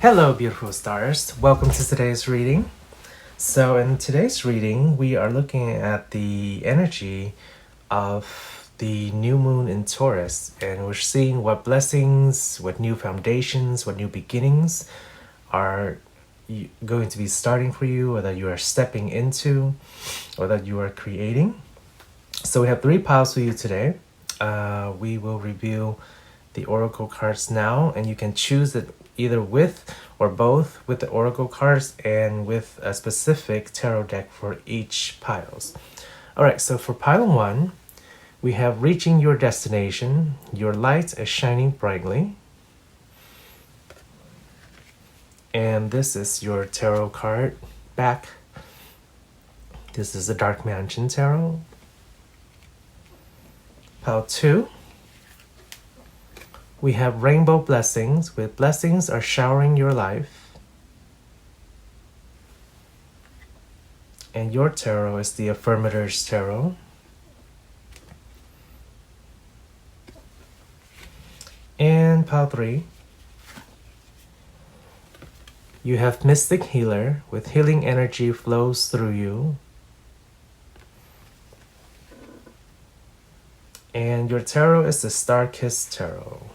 Hello, beautiful stars. Welcome to today's reading. So, in today's reading, we are looking at the energy of the new moon in Taurus, and we're seeing what blessings, what new foundations, what new beginnings are going to be starting for you, or that you are stepping into, or that you are creating. So, we have 3 piles for you today. We will review the oracle cards now, and you can choose it either with or both with the oracle cards and with a specific tarot deck for each piles. All right, so for pile 1, we have reaching your destination. Your light is shining brightly. And this is your tarot card back. This is the Dark Mansion Tarot. Pile 2, we have rainbow blessings, with blessings are showering your life. And your tarot is the Affirmators Tarot. And pile 3, you have Mystic Healer, with healing energy flows through you. And your tarot is the Star-Kissed Tarot.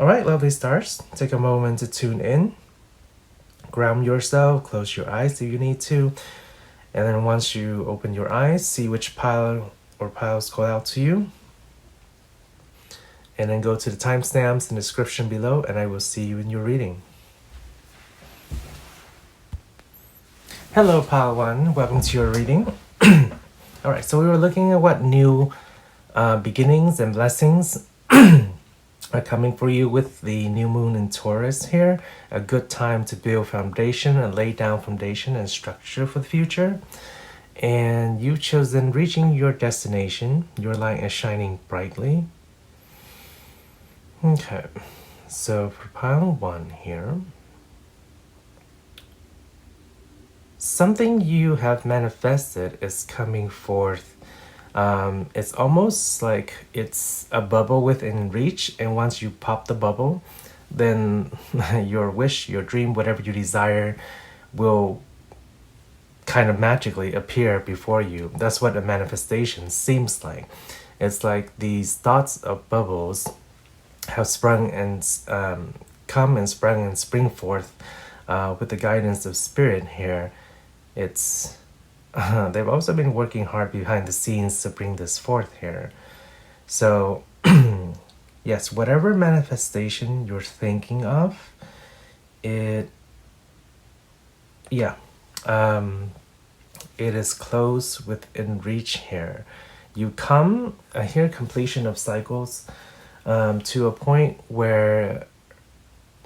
All right, lovely stars, take a moment to tune in, ground yourself, close your eyes if you need to, and then once you open your eyes, see which pile or piles call out to you, and then go to the timestamps in the description below, and I will see you in your reading. Hello, Pile 1, welcome to your reading. All right, so we were looking at what new beginnings and blessings are coming for you with the new moon in Taurus here. A good time to build foundation and lay down foundation and structure for the future. And you've chosen reaching your destination. Your light is shining brightly. Okay, so for pile 1 here, something you have manifested is coming forth. It's almost like it's a bubble within reach, and once you pop the bubble, then your wish, your dream, whatever you desire will kind of magically appear before you. That's what a manifestation seems like. It's like these thoughts of bubbles have sprung and come and sprung and spring forth with the guidance of spirit here. It's they've also been working hard behind the scenes to bring this forth here. So, yes, whatever manifestation you're thinking of, it is close within reach here. You come, I hear completion of cycles to a point where,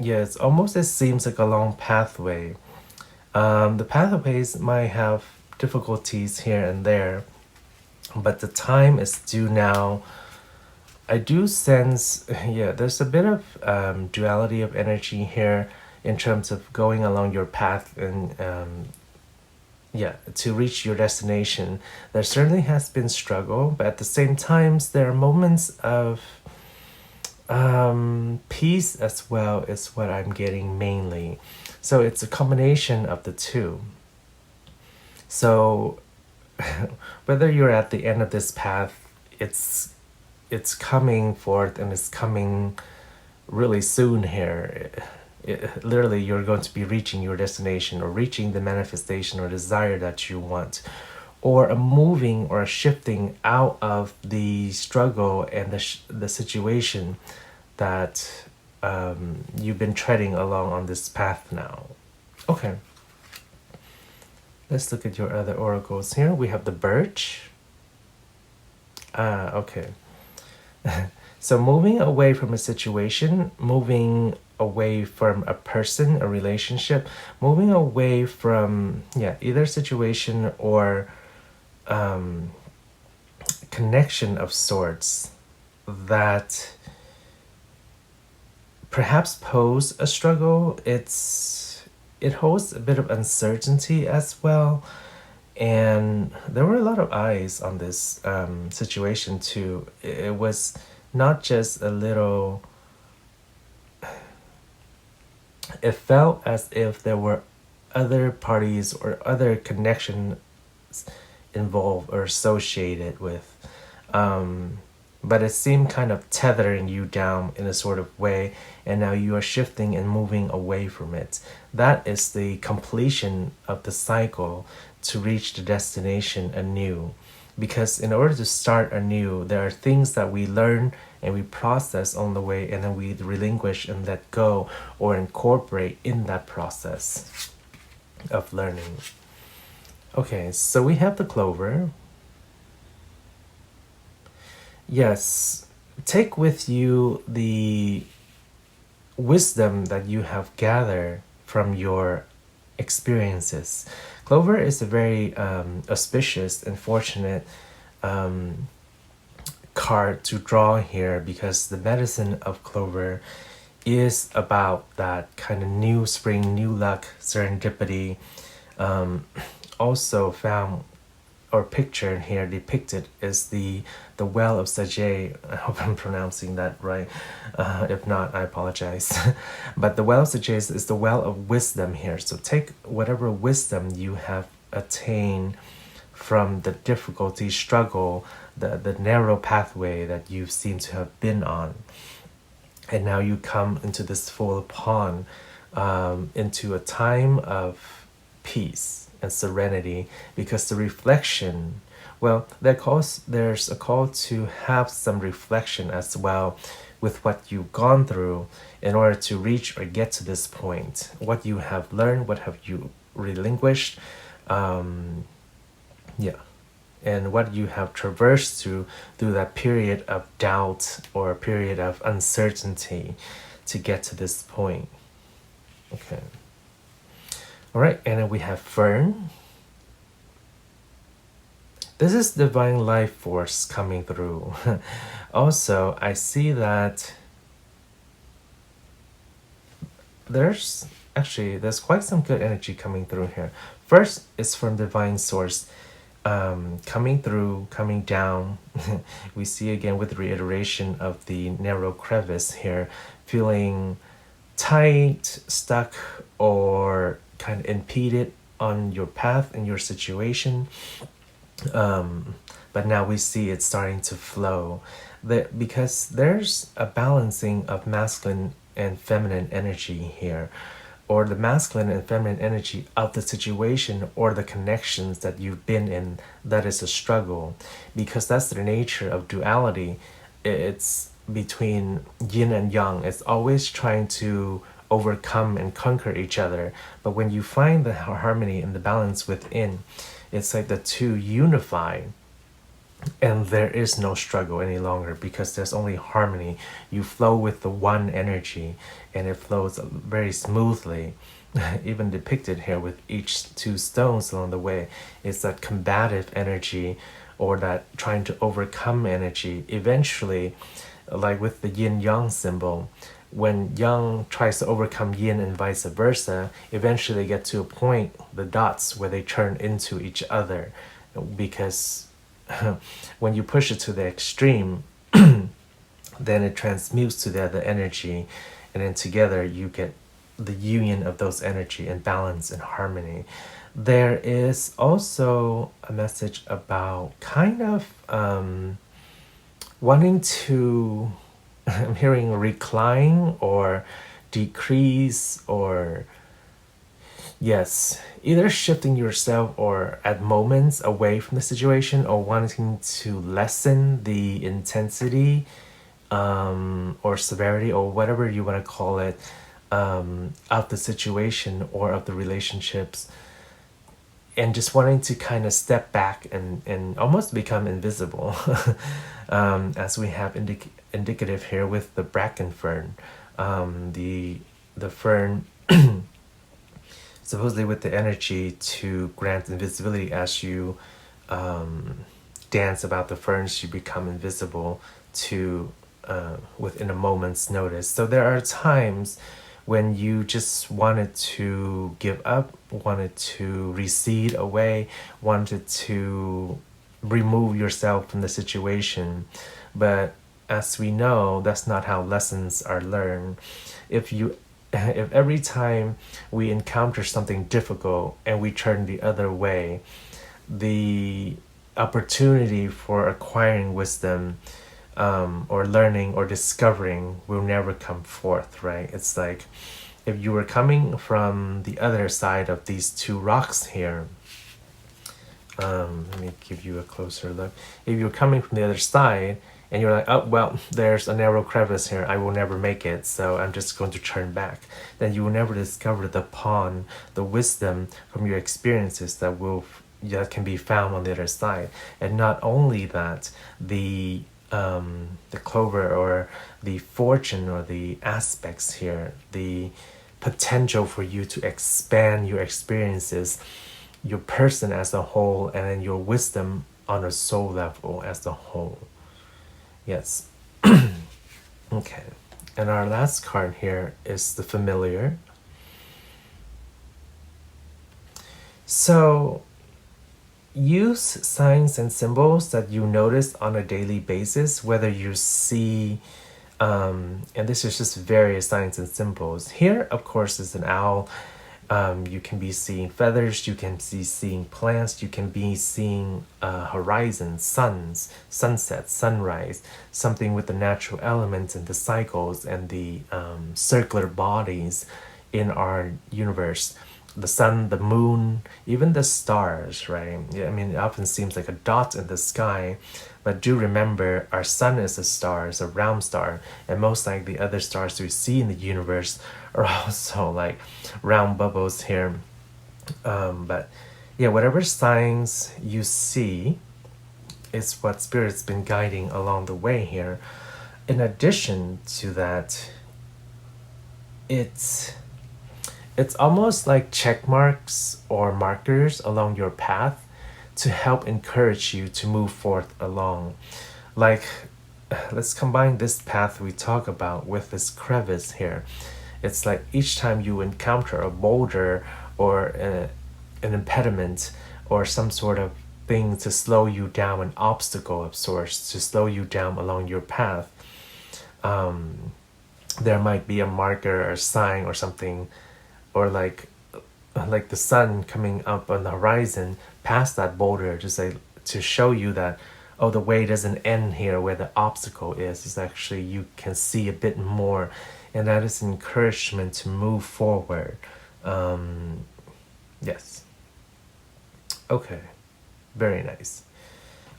it's almost, it seems like a long pathway. The pathways might have difficulties here and there, but the time is due now. I do sense, there's a bit of duality of energy here in terms of going along your path and to reach your destination. There certainly has been struggle, but at the same time, there are moments of peace as well, is what I'm getting mainly. So it's a combination of the two. So whether you're at the end of this path, it's coming forth, and it's coming really soon here. Literally, you're going to be reaching your destination, or reaching the manifestation or desire that you want, or a moving or a shifting out of the struggle and the situation that you've been treading along on this path now. Okay. Let's look at your other oracles here. We have the Birch. Okay. So moving away from a situation, moving away from a person, a relationship, moving away from, either situation or connection of sorts that perhaps pose a struggle. It holds a bit of uncertainty as well. And there were a lot of eyes on this situation too. It was not just a little, it felt as if there were other parties or other connections involved or associated with. But it seemed kind of tethering you down in a sort of way, and now you are shifting and moving away from it. That is the completion of the cycle to reach the destination anew. Because in order to start anew, there are things that we learn and we process on the way, and then we relinquish and let go or incorporate in that process of learning. Okay, so we have the clover. Yes, take with you the wisdom that you have gathered from your experiences. Clover is a very auspicious and fortunate card to draw here, because the medicine of clover is about that kind of new spring, new luck, serendipity. Also found or pictured here, depicted, is the well of Sage. I hope I'm pronouncing that right. If not, I apologize. But the well of Sage is the well of wisdom here. So take whatever wisdom you have attained from the difficulty, struggle, the narrow pathway that you seem to have been on. And now you come into this full pond, into a time of peace and serenity, because the reflection, well, there's a call to have some reflection as well with what you've gone through in order to reach or get to this point. What you have learned, what have you relinquished, and what you have traversed through that period of doubt or a period of uncertainty to get to this point. Okay. All right, and then we have Fern. This is divine life force coming through. Also, I see that there's quite some good energy coming through here. First, it's from divine source. Coming through, coming down. We see again with reiteration of the narrow crevice here, feeling tight, stuck, or kind of impeded on your path in your situation. But now we see it starting to flow, because there's a balancing of masculine and feminine energy here, or the masculine and feminine energy of the situation or the connections that you've been in. That is a struggle, because that's the nature of duality. It's between yin and yang. It's always trying to overcome and conquer each other. But when you find the harmony and the balance within, it's like the two unify, and there is no struggle any longer, because there's only harmony. You flow with the one energy, and it flows very smoothly. Even depicted here with each two stones along the way, it's that combative energy, or that trying to overcome energy. Eventually, like with the yin-yang symbol, when yang tries to overcome yin and vice versa, eventually they get to a point, the dots, where they turn into each other. Because when you push it to the extreme, then it transmutes to the other energy, and then together you get the union of those energy and balance and harmony. There is also a message about kind of wanting to, I'm hearing recline or decrease, or yes, either shifting yourself or at moments away from the situation, or wanting to lessen the intensity or severity, or whatever you want to call it, of the situation or of the relationships, and just wanting to kind of step back and almost become invisible. As we have indicative here with the bracken fern, the fern supposedly with the energy to grant invisibility. As you dance about the ferns, you become invisible to within a moment's notice. So there are times when you just wanted to give up, wanted to recede away, wanted to remove yourself from the situation. But as we know, that's not how lessons are learned. If every time we encounter something difficult and we turn the other way, the opportunity for acquiring wisdom, or learning or discovering will never come forth, right? It's like if you were coming from the other side of these two rocks here. Let me give you a closer look. If you're coming from the other side and you're like, oh, well, there's a narrow crevice here, I will never make it, so I'm just going to turn back, then you will never discover the pawn, the wisdom from your experiences that can be found on the other side. And not only that, the clover or the fortune or the aspects here, the potential for you to expand your experiences, your person as a whole, and then your wisdom on a soul level as a whole. Yes. Okay. And our last card here is the familiar. So use signs and symbols that you notice on a daily basis, whether you see, and this is just various signs and symbols. Here, of course, is an owl. You can be seeing feathers, you can be seeing plants, you can be seeing horizons, suns, sunsets, sunrise, something with the natural elements and the cycles and the circular bodies in our universe. The sun, the moon, even the stars, right? Yeah, I mean, it often seems like a dot in the sky, but do remember our sun is a star, it's a round star, and most likely the other stars we see in the universe are also like round bubbles here. But yeah, whatever signs you see is what Spirit's been guiding along the way here. In addition to that, it's almost like check marks or markers along your path to help encourage you to move forth along. Like, let's combine this path we talk about with this crevice here. It's like each time you encounter a boulder or an impediment or some sort of thing to slow you down, an obstacle of sorts to slow you down along your path, there might be a marker or a sign or something, or like the sun coming up on the horizon past that boulder to show you that, oh, the way doesn't end here where the obstacle is. It's actually, you can see a bit more, and that is encouragement to move forward. Yes. Okay. Very nice.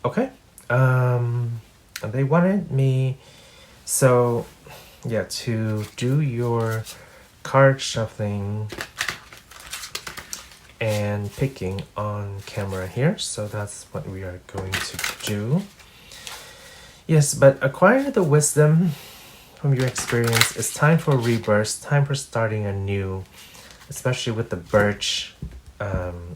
Okay. And they wanted me, so yeah, to do your card shuffling and picking on camera here. So that's what we are going to do. Yes, but acquire the wisdom from your experience. It's time for rebirth, time for starting anew, especially with the birch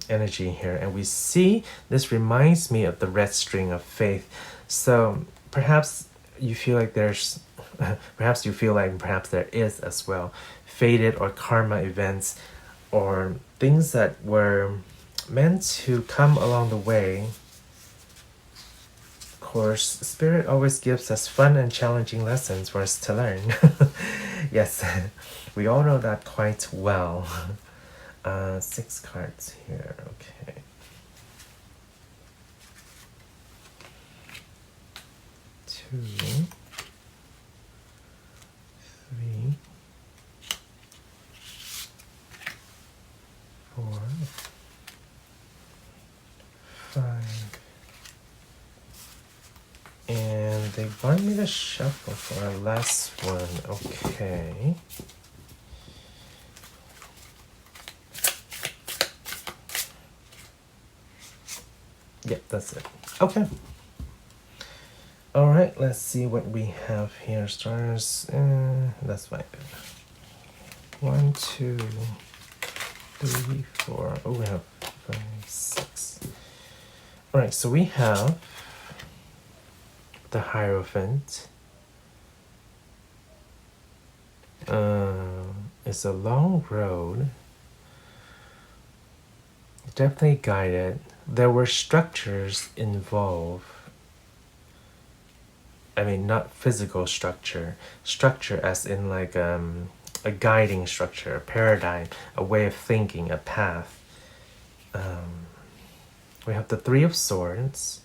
energy here. And we see this reminds me of the red string of faith. So perhaps you feel like there's perhaps there is as well fated or karma events or things that were meant to come along the way. Of course, Spirit always gives us fun and challenging lessons for us to learn. Yes, we all know that quite well. 6 cards here, okay. 2, 3, 4, 5. And they want me to shuffle for our last one. Okay. Yep, that's it. Okay. All right, let's see what we have here. Stars, that's fine. 1, 2, 3, 4. Oh, we have 5, 6. All right, so we have the Hierophant. It's a long road. Definitely guided. There were structures involved. I mean, not physical structure. Structure as in like a guiding structure, a paradigm, a way of thinking, a path. We have the Three of Swords.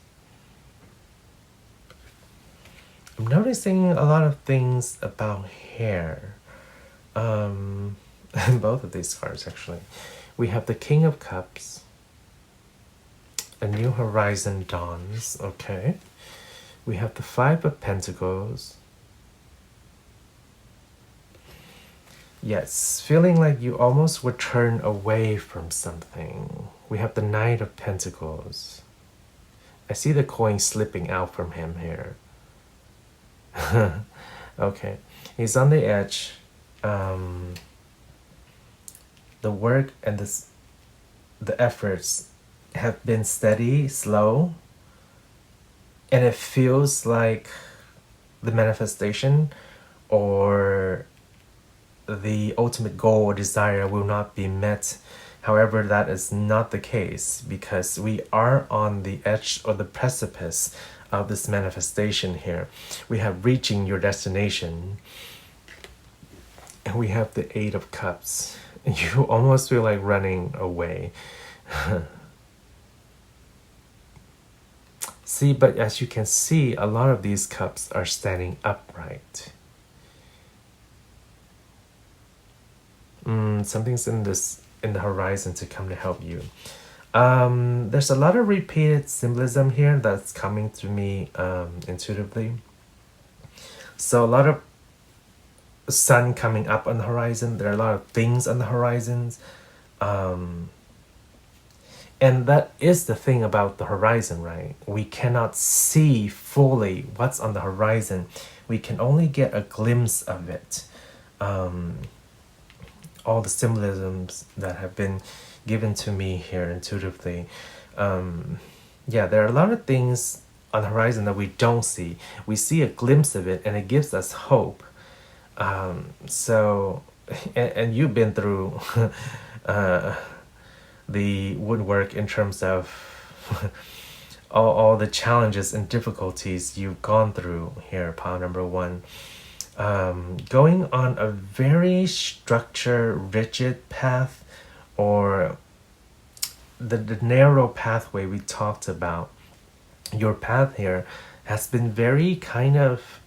I'm noticing a lot of things about hair. Both of these cards, actually. We have the King of Cups. A new horizon dawns. Okay. We have the Five of Pentacles. Yes, feeling like you almost would turn away from something. We have the Knight of Pentacles. I see the coin slipping out from him here. Okay, he's on the edge. The work and the efforts have been steady, slow, and it feels like the manifestation or the ultimate goal or desire will not be met. However, that is not the case because we are on the edge or the precipice of this manifestation here. We have reaching your destination. And we have the Eight of Cups. You almost feel like running away. See, but as you can see, a lot of these cups are standing upright. Something's in the horizon to come to help you. There's a lot of repeated symbolism here that's coming to me intuitively. So a lot of sun coming up on the horizon. There are a lot of things on the horizons. And that is the thing about the horizon, right? We cannot see fully what's on the horizon. We can only get a glimpse of it. All the symbolisms that have been given to me here intuitively. Yeah, there are a lot of things on the horizon that we don't see. We see a glimpse of it and it gives us hope. So, and you've been through the woodwork in terms of all the challenges and difficulties you've gone through here, pile number one. Going on a very structured, rigid path, or the narrow pathway we talked about. Your path here has been very kind of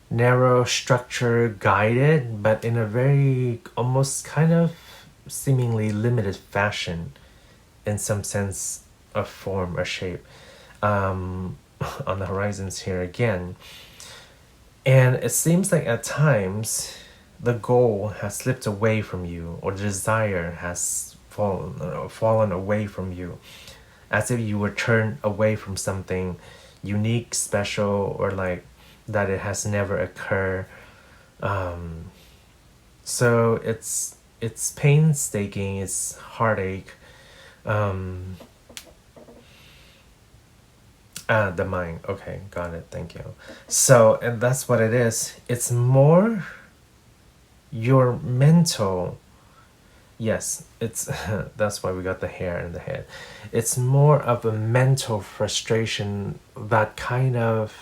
narrow, structure, guided, but in a very almost kind of seemingly limited fashion in some sense of form or shape. On the horizons here again. And it seems like at times the goal has slipped away from you, or the desire has fallen away from you, as if you were turned away from something unique, special, or like that it has never occurred. So it's painstaking, it's heartache. The mind. Okay, got it. Thank you. So, and that's what it is. It's more your mental. Yes, it's that's why we got the hair in the head. It's more of a mental frustration that kind of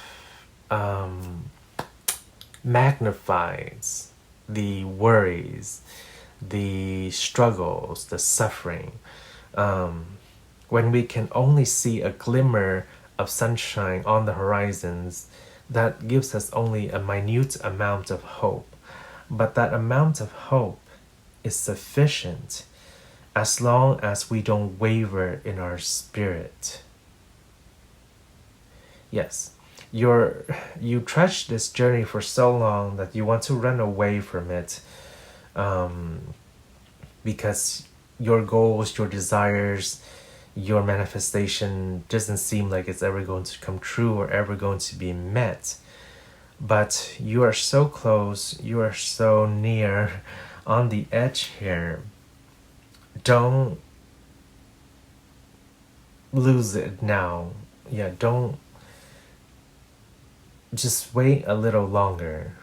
magnifies the worries, the struggles, the suffering. When we can only see a glimmer of sunshine on the horizons, that gives us only a minute amount of hope. But that amount of hope is sufficient as long as we don't waver in our spirit. Yes, you trudged this journey for so long that you want to run away from it, because your goals, your desires, your manifestation doesn't seem like it's ever going to come true or ever going to be met. But you are so close, you are so near, on the edge here. Don't lose it now. Yeah, don't. Just wait a little longer.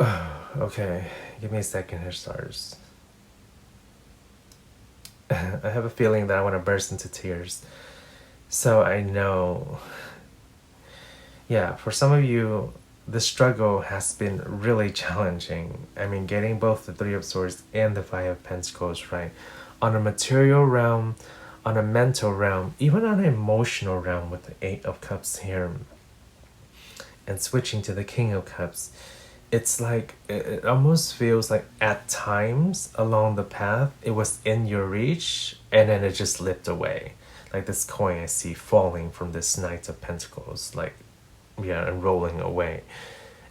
Okay, give me a second here, stars. I have a feeling that I want to burst into tears. So I know, yeah, for some of you, the struggle has been really challenging. I mean, getting both the Three of Swords and the Five of Pentacles right. On a material realm, on a mental realm, even on an emotional realm with the Eight of Cups here, and switching to the King of Cups, it's like it almost feels like at times along the path it was in your reach and then it just slipped away, like this coin I see falling from this Knight of Pentacles, like, yeah, and rolling away.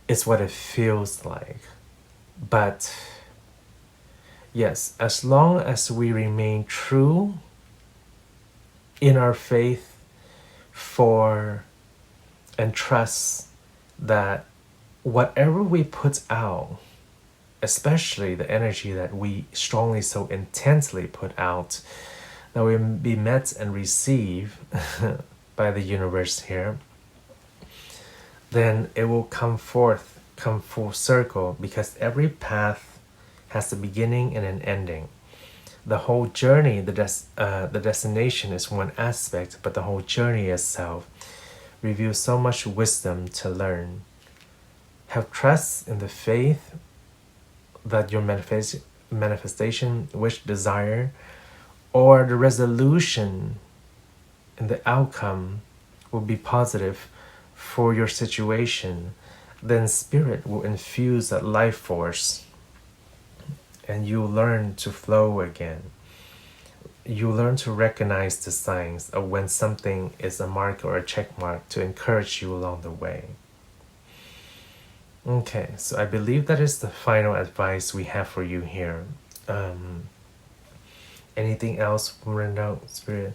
It's what it feels like. But yes, as long as we remain true in our faith for and trust that whatever we put out, especially the energy that we strongly so intensely put out, that will be met and received by the universe here, then it will come forth, come full circle, because every path has a beginning and an ending. The whole journey, the destination is one aspect, but the whole journey itself reveals so much wisdom to learn. Have trust in the faith that your manifestation, wish, desire, or the resolution and the outcome will be positive for your situation. Then Spirit will infuse that life force and you learn to flow again. You learn to recognize the signs of when something is a mark or a check mark to encourage you along the way. Okay, so I believe that is the final advice we have for you here. Anything else, Miranda, Spirit?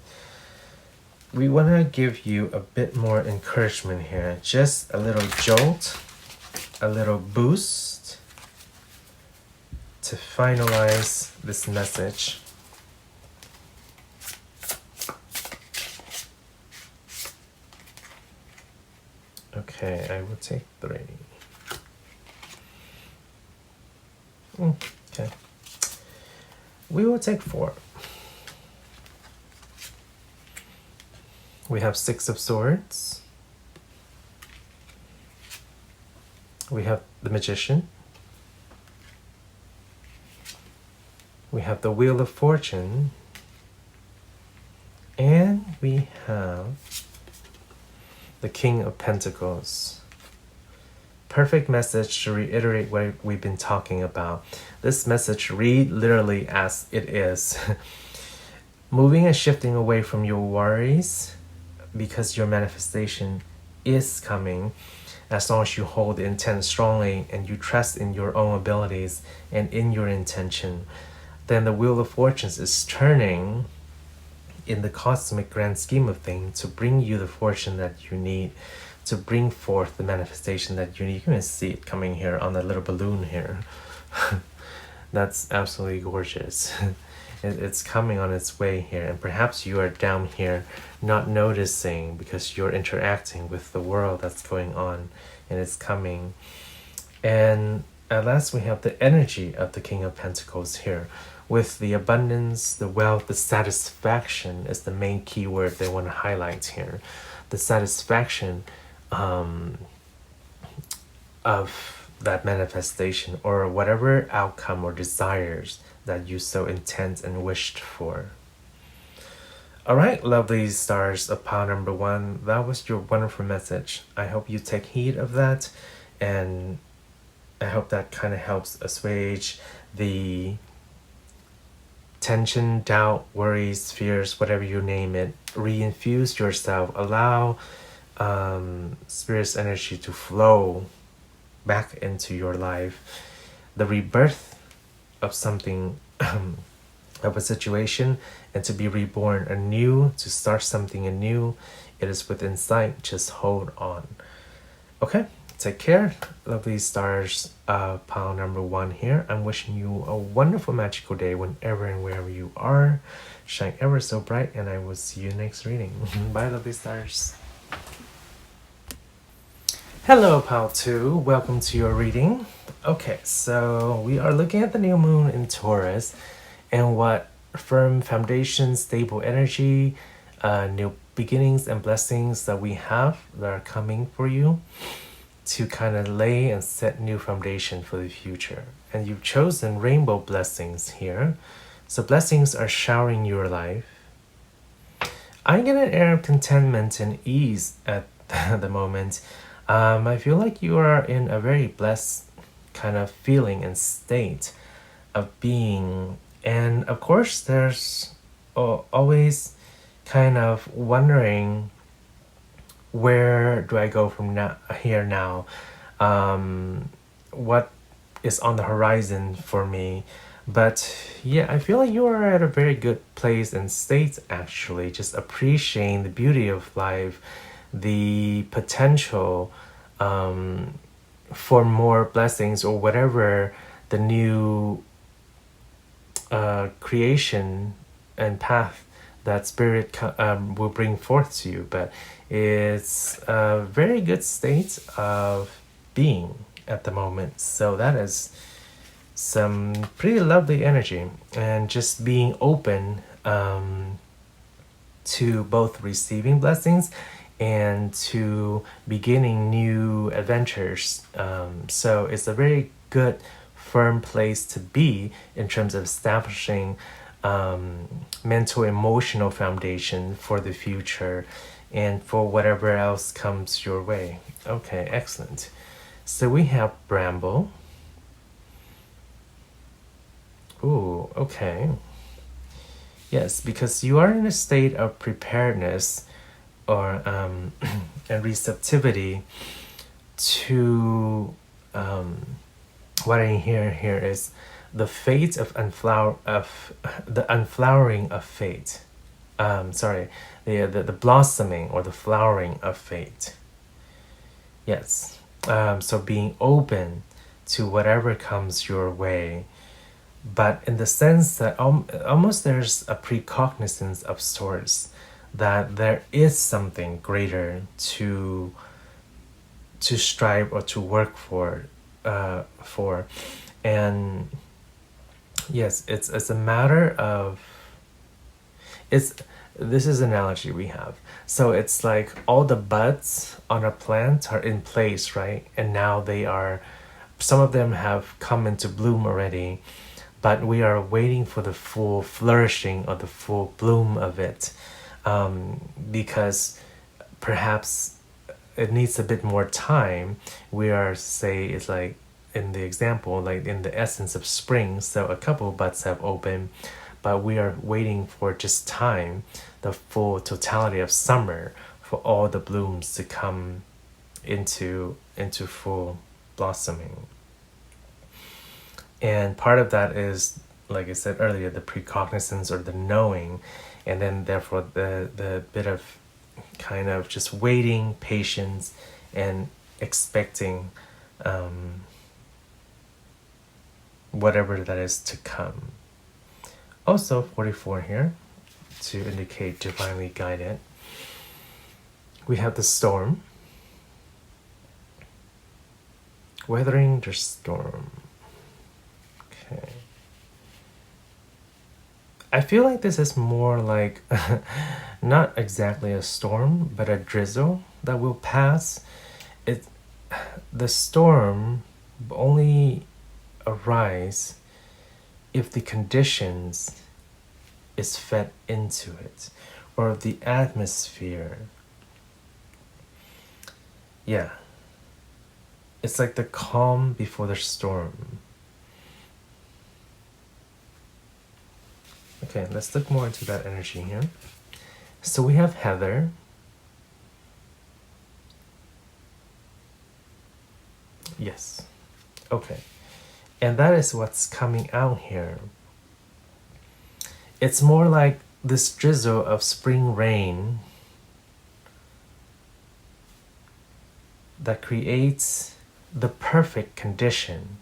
We want to give you a bit more encouragement here. Just a little jolt, a little boost to finalize this message. Okay, I will take 3. Okay. We will take 4. We have 6 of Swords. We have the Magician. We have the Wheel of Fortune. And we have the King of Pentacles. Perfect message to reiterate what we've been talking about. This message read literally as it is. Moving and shifting away from your worries, because your manifestation is coming as long as you hold the intent strongly and you trust in your own abilities and in your intention. Then the Wheel of Fortunes is turning in the cosmic grand scheme of things to bring you the fortune that you need, to bring forth the manifestation that you need. You can see it coming here on that little balloon here. That's absolutely gorgeous. It's coming on its way here, and perhaps you are down here not noticing because you're interacting with the world that's going on, and it's coming. And at last we have the energy of the King of Pentacles here, with the abundance, the wealth, the satisfaction is the main key word they want to highlight here. The satisfaction of that manifestation, or whatever outcome or desires that you so intend and wished for. All right, lovely stars of pile number 1, that was your wonderful message. I hope you take heed of that, and I hope that kind of helps assuage the tension, doubt, worries, fears, whatever you name it. Reinfuse yourself. Allow Spirit's energy to flow back into your life. The rebirth of something, of a situation, and to be reborn anew, to start something anew. It is within sight. Just hold on. Okay, take care, lovely stars. Pile number 1 here. I'm wishing you a wonderful, magical day whenever and wherever you are. Shine ever so bright, and I will see you next reading. Bye, lovely stars. Hello, Pile2. Welcome to your reading. Okay, so we are looking at the new moon in Taurus and what firm foundation, stable energy, new beginnings and blessings that we have that are coming for you to kind of lay and set new foundation for the future. And you've chosen rainbow blessings here. So blessings are showering your life. I get an air of contentment and ease at the moment. I feel like you are in a very blessed kind of feeling and state of being. And of course, there's always kind of wondering, where do I go from here now? What is on the horizon for me? But yeah, I feel like you are at a very good place and state actually, just appreciating the beauty of life, the potential for more blessings or whatever the new creation and path that spirit will bring forth to you. But it's a very good state of being at the moment. So that is some pretty lovely energy, and just being open to both receiving blessings and to beginning new adventures. So it's a very good, firm place to be in terms of establishing mental, emotional foundation for the future and for whatever else comes your way. Okay, excellent. So we have Bramble. Ooh, okay. Yes, because you are in a state of preparedness or and receptivity to what I hear here is the fate of the unflowering of fate. Sorry, the blossoming or the flowering of fate. Yes. So being open to whatever comes your way, but in the sense that almost there's a precognizance of sorts that there is something greater to strive or to work for, and yes, it's a matter of this is an analogy we have. So it's like all the buds on a plant are in place, right? And now some of them have come into bloom already, but we are waiting for the full flourishing or the full bloom of it, because perhaps it needs a bit more time. We are, say, it's like in the example, like in the essence of spring, so a couple buds have opened, but we are waiting for just time, the full totality of summer, for all the blooms to come into full blossoming. And part of that is, like I said earlier, the precognizance or the knowing, and then therefore the bit of kind of just waiting, patience, and expecting whatever that is to come. Also 44 here to indicate divinely guided. We have the storm. Weathering the storm. Okay. I feel like this is more like not exactly a storm, but a drizzle that will pass. The storm only arise if the conditions is fed into it, or the atmosphere. Yeah. It's like the calm before the storm. Okay, let's look more into that energy here. So we have Heather. Yes. Okay. And that is what's coming out here. It's more like this drizzle of spring rain that creates the perfect condition.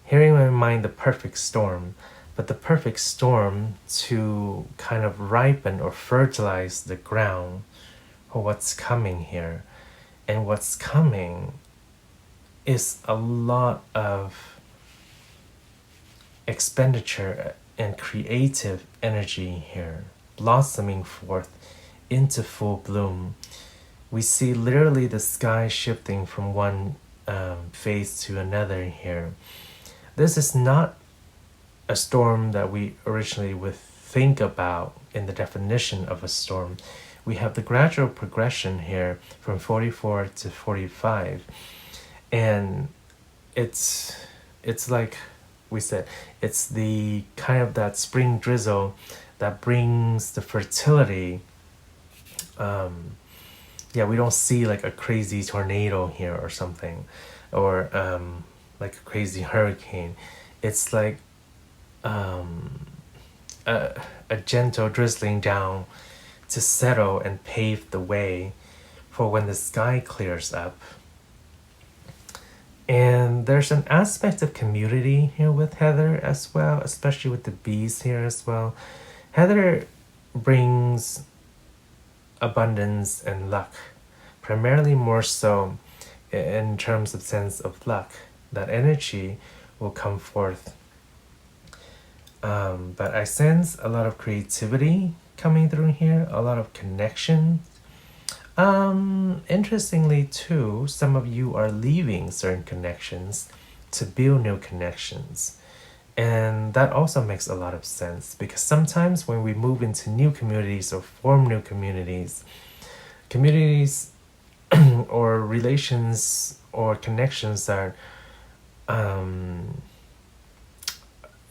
Hearing in my mind the perfect storm, but the perfect storm to kind of ripen or fertilize the ground for what's coming here. And what's coming is a lot of expenditure and creative energy here, blossoming forth into full bloom. We see literally the sky shifting from one phase to another here. This is not a storm that we originally would think about in the definition of a storm. We have the gradual progression here from 44 to 45, and it's like we said, it's the kind of that spring drizzle that brings the fertility. We don't see like a crazy tornado here or something, or like a crazy hurricane. It's like a gentle drizzling down to settle and pave the way for when the sky clears up. And there's an aspect of community here with Heather as well, especially with the bees here as well. Heather brings abundance and luck, primarily more so in terms of sense of luck. That energy will come forth. But I sense a lot of creativity coming through here, a lot of connection. Interestingly too, some of you are leaving certain connections to build new connections. And that also makes a lot of sense, because sometimes when we move into new communities or form new communities or relations or connections that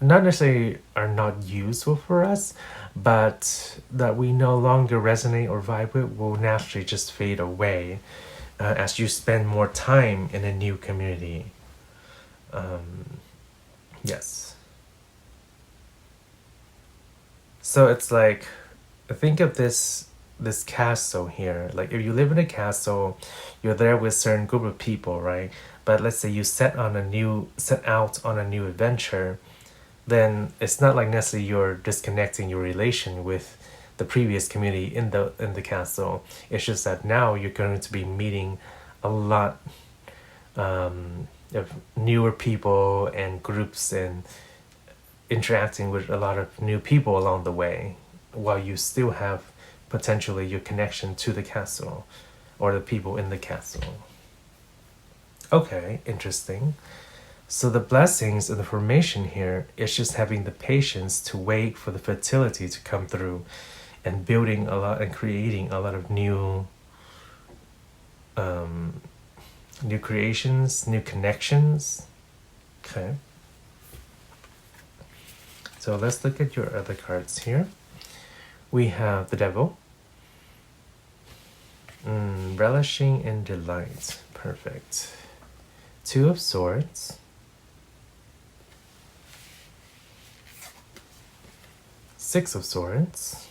not necessarily are not useful for us, but that we no longer resonate or vibe with, will naturally just fade away as you spend more time in a new community. Yes. So it's like, think of this castle here. Like if you live in a castle, you're there with a certain group of people, right? But let's say you set out on a new adventure, then it's not like necessarily you're disconnecting your relation with the previous community in the castle. It's just that now you're going to be meeting a lot of newer people and groups, and interacting with a lot of new people along the way, while you still have potentially your connection to the castle or the people in the castle. Okay, interesting. So the blessings of the formation here is just having the patience to wait for the fertility to come through, and building a lot and creating a lot of new creations, new connections. Okay. So let's look at your other cards here. We have the Devil. Relishing in delight. Perfect. Two of Swords. Six of Swords.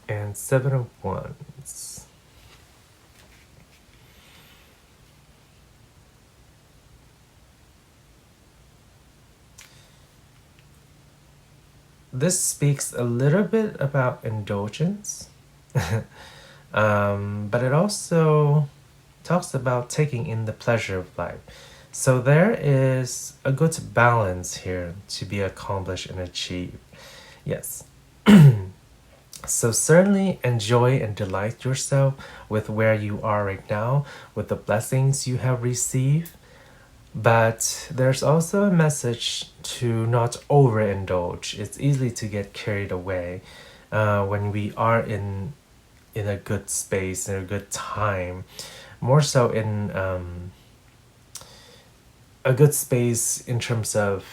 And Seven of Wands. This speaks a little bit about indulgence, but it also talks about taking in the pleasure of life. So there is a good balance here to be accomplished and achieved. Yes. So certainly enjoy and delight yourself with where you are right now, with the blessings you have received. But there's also a message to not overindulge. It's easy to get carried away when we are in a good space, in a good time. More so in a good space in terms of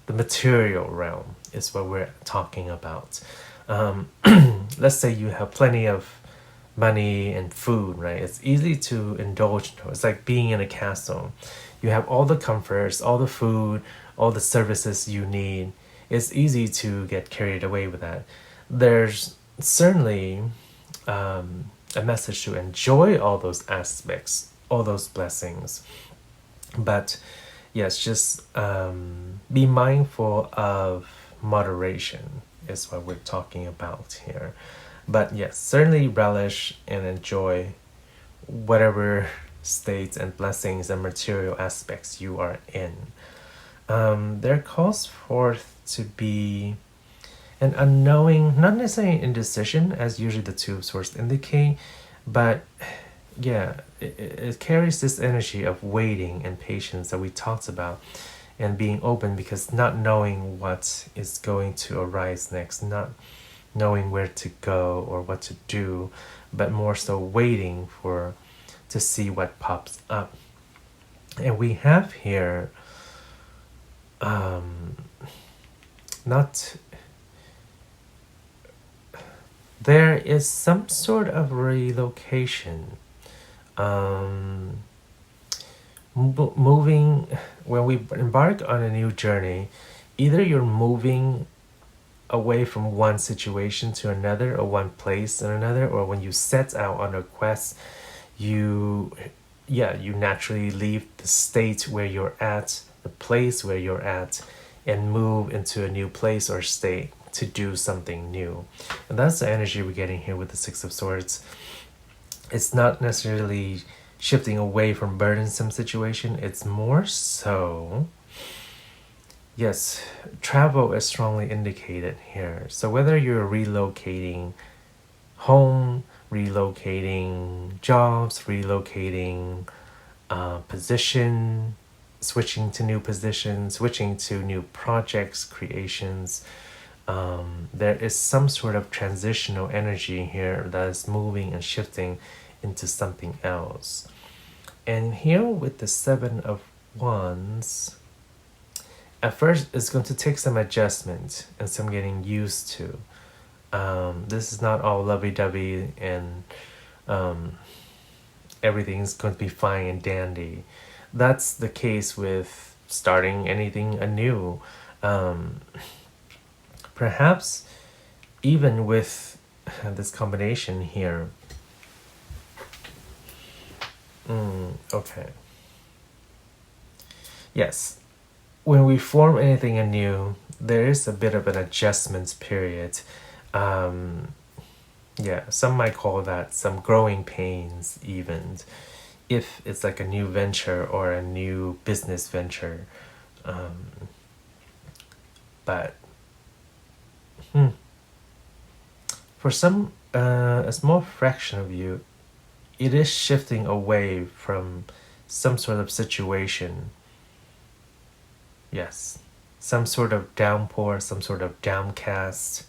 the material realm is what we're talking about. Let's say you have plenty of money and food, right? It's easy to indulge. It's like being in a castle. You have all the comforts, all the food, all the services you need. It's easy to get carried away with that. There's certainly a message to enjoy all those aspects, all those blessings. But yes, just be mindful of moderation is what we're talking about here. But yes, certainly relish and enjoy whatever states and blessings and material aspects you are in. There calls forth to be an unknowing, not necessarily indecision, as usually the Two of Swords indicate, but yeah, it carries this energy of waiting and patience that we talked about, and being open, because not knowing what is going to arise next, not knowing where to go or what to do, but more so waiting for to see what pops up. And we have here not there is some sort of relocation, moving. When we embark on a new journey, either you're moving away from one situation to another, or one place and another, or when you set out on a quest, you naturally leave the state where you're at, the place where you're at, and move into a new place or state to do something new. And that's the energy we're getting here with the Six of Swords. It's not necessarily shifting away from burdensome situation, it's more so, yes, travel is strongly indicated here. So whether you're relocating home, relocating jobs, relocating position, switching to new positions, switching to new projects, creations, there is some sort of transitional energy here that is moving and shifting into something else. And here with the Seven of Wands, at first it's going to take some adjustment and some getting used to. This is not all lovey-dovey and everything's going to be fine and dandy. That's the case with starting anything anew. Perhaps even with this combination here. Okay. Yes. When we form anything anew, there is a bit of an adjustment period. Yeah, some might call that some growing pains, even if it's like a new venture or a new business venture. But for some, a small fraction of you, it is shifting away from some sort of situation. Yes, some sort of downpour, some sort of downcast.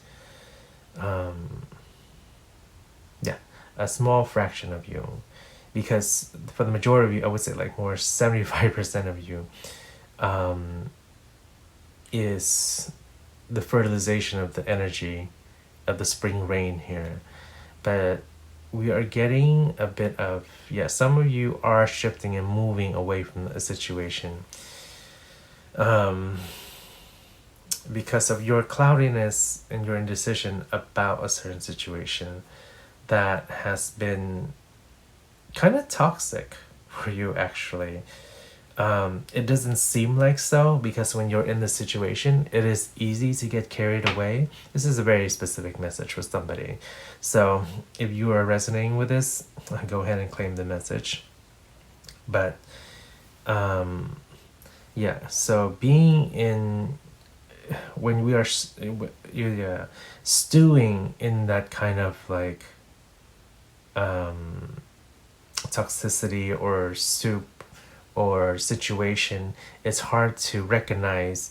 Yeah, a small fraction of you. Because for the majority of you, I would say like more 75% of you is the fertilization of the energy of the spring rain here. But we are getting a bit of, some of you are shifting and moving away from a situation because of your cloudiness and your indecision about a certain situation that has been kind of toxic for you, actually. It doesn't seem like so, because when you're in the situation, it is easy to get carried away. This is a very specific message for somebody. So if you are resonating with this, go ahead and claim the message. But so being in, when we are stewing in that kind of like toxicity or soup or situation, it's hard to recognize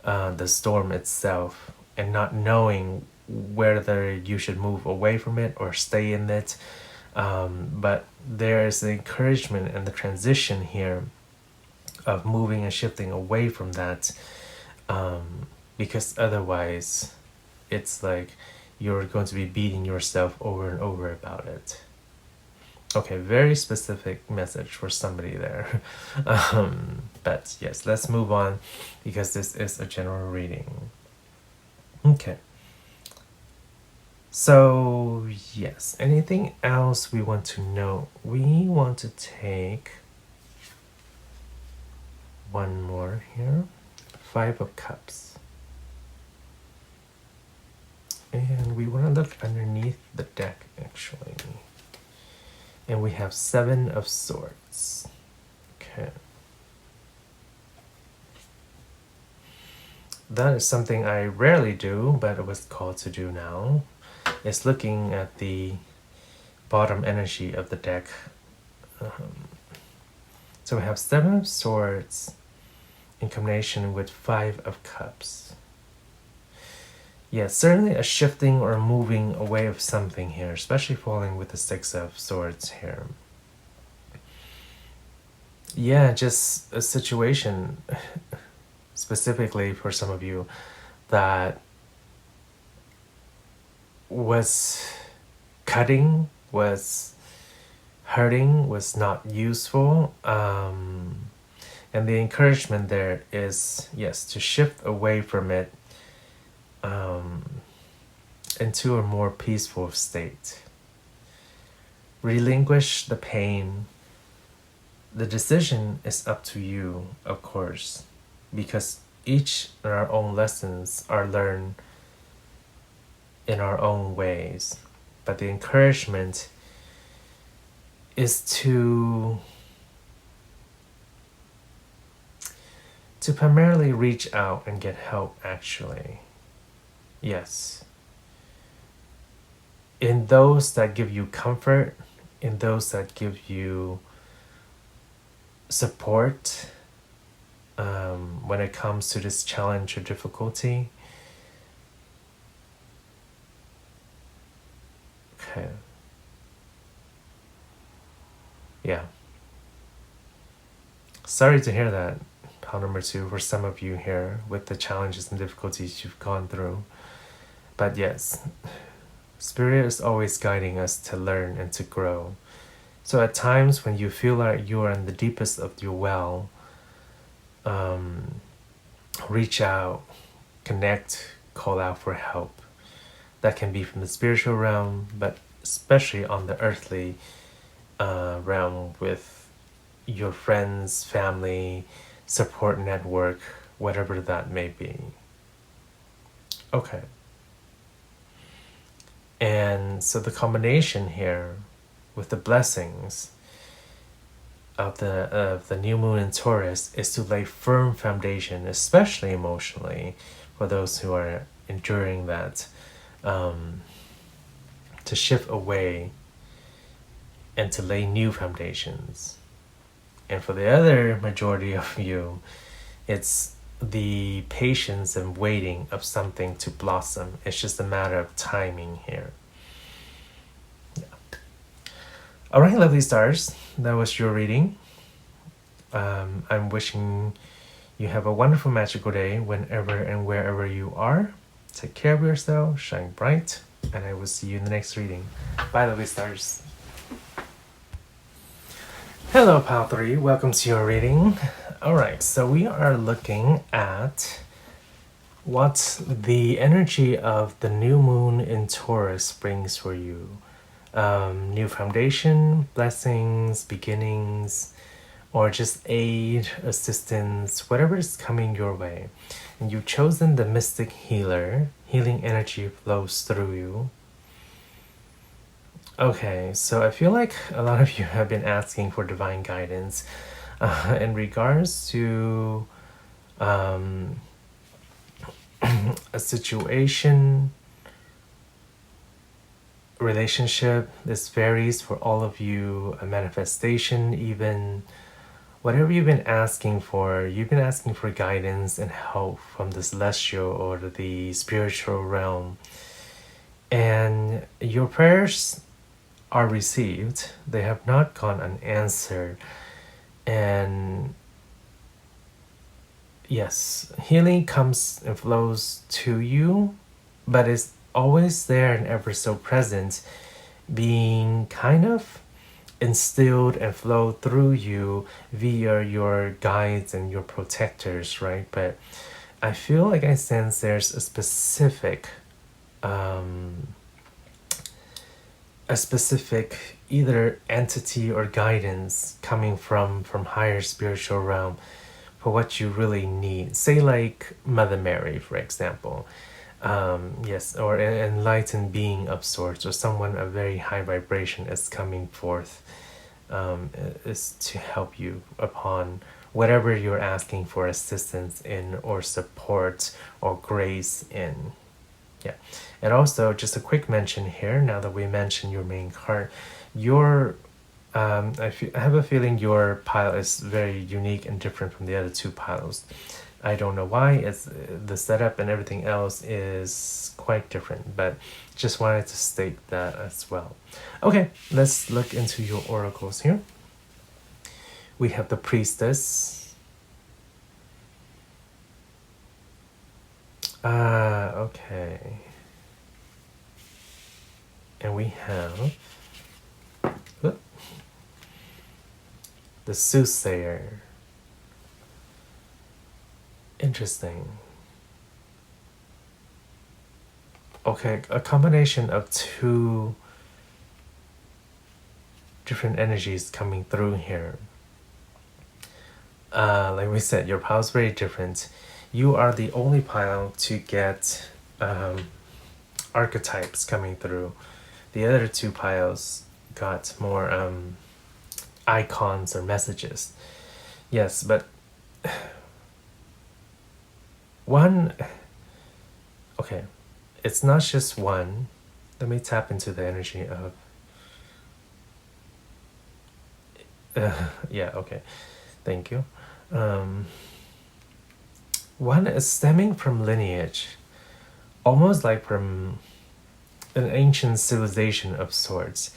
the storm itself, and not knowing whether you should move away from it or stay in it. But there is the encouragement and the transition here of moving and shifting away from that, because otherwise it's like you're going to be beating yourself over and over about it. Okay, very specific message for somebody there. But yes, let's move on, because this is a general reading. Okay. So, yes, anything else we want to know? We want to take one more here. Five of Cups. And we want to look underneath the deck, actually. And we have 7 of Swords. Okay. That is something I rarely do, but it was called to do now. It's looking at the bottom energy of the deck. So we have 7 of Swords in combination with 5 of Cups. Yeah, certainly a shifting or moving away of something here, especially falling with the 6 of Swords here. Yeah, just a situation specifically for some of you that was cutting, was hurting, was not useful. And the encouragement there is, yes, to shift away from it into a more peaceful state. Relinquish the pain. The decision is up to you, of course, because each of our own lessons are learned in our own ways. But the encouragement is to primarily reach out and get help, actually. Yes. In those that give you comfort, in those that give you support when it comes to this challenge or difficulty. Okay. Yeah. Sorry to hear that, pile number 2, for some of you here with the challenges and difficulties you've gone through. But yes, Spirit is always guiding us to learn and to grow. So at times when you feel like you are in the deepest of your well, reach out, connect, call out for help. That can be from the spiritual realm, but especially on the earthly realm with your friends, family, support network, whatever that may be. Okay. And so the combination here with the blessings of the new moon in Taurus is to lay firm foundation, especially emotionally, for those who are enduring that, to shift away and to lay new foundations. And for the other majority of you, it's the patience and waiting of something to blossom. It's just a matter of timing here. Yeah. All right, lovely stars. That was your reading. I'm wishing you have a wonderful, magical day whenever and wherever you are. Take care of yourself, shine bright, and I will see you in the next reading. Bye, lovely stars. Hello, Pile3. Welcome to your reading. Alright, so we are looking at what the energy of the new moon in Taurus brings for you. New foundation, blessings, beginnings, or just aid, assistance, whatever is coming your way. And you've chosen the mystic healer. Healing energy flows through you. Okay, so I feel like a lot of you have been asking for divine guidance in regards to a situation, relationship. This varies for all of you, a manifestation even. Whatever you've been asking for, you've been asking for guidance and help from the celestial or the spiritual realm. And your prayers are received. They have not gone unanswered. And yes, healing comes and flows to you, but it's always there and ever so present, being kind of instilled and flow through you via your guides and your protectors, right? But I feel like I sense there's a specific either entity or guidance coming from higher spiritual realm for what you really need. Say like Mother Mary, for example. Yes, or an enlightened being of sorts, or someone of very high vibration is coming forth, is to help you upon whatever you're asking for assistance in, or support, or grace in. Yeah. And also, just a quick mention here, now that we mentioned your main card, your I have a feeling your pile is very unique and different from the other two piles. I don't know why. It's the setup and everything else is quite different, but just wanted to state that as well. Okay, let's look into your oracles here. We have the Priestess. Okay. And we have the Soothsayer. Interesting. Okay, a combination of two different energies coming through here. Like we said, your pile is very different. You are the only pile to get archetypes coming through. The other two piles got more icons or messages. Yes, but one, okay, it's not just one. Let me tap into the energy of, yeah, okay, thank you. One is stemming from lineage, almost like from an ancient civilization of sorts,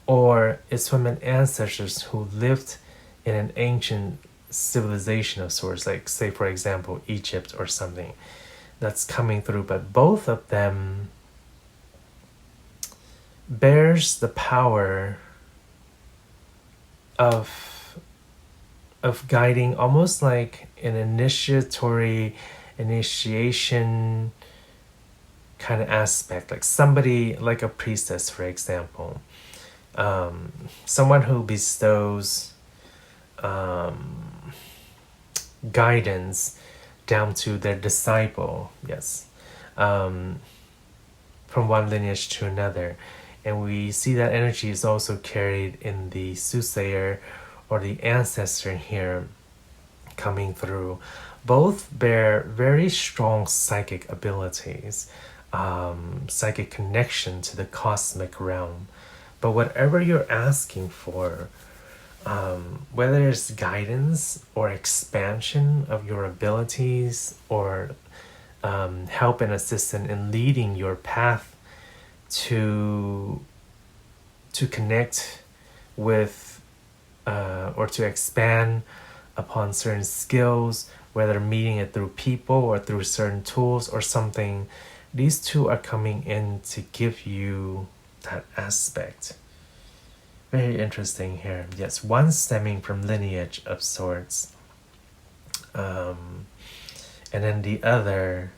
or it's from an ancestors who lived in an ancient civilization of sorts, like say for example Egypt or something, that's coming through. But both of them bears the power of guiding, almost like an initiation kind of aspect, like somebody like a priestess, for example, someone who bestows guidance down to their disciple, yes, from one lineage to another. And we see that energy is also carried in the Soothsayer or the ancestor here coming through. Both bear very strong psychic abilities, psychic connection to the cosmic realm. But whatever you're asking for, whether it's guidance or expansion of your abilities, or help and assistance in leading your path to connect with or to expand upon certain skills, whether meeting it through people or through certain tools or something, these two are coming in to give you that aspect. Very interesting here. Yes, one stemming from lineage of sorts, and then the other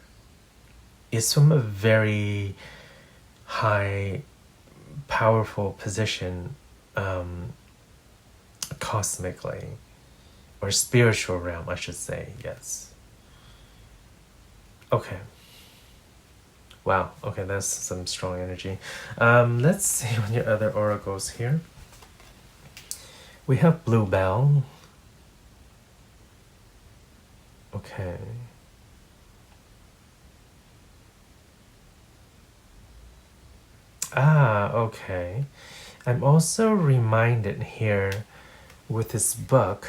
is from a very high, powerful position, cosmically, or spiritual realm, I should say. Yes. Okay. Wow. Okay, that's some strong energy. Let's see on your other oracles here. We have Bluebell. Okay. Okay. I'm also reminded here with this book,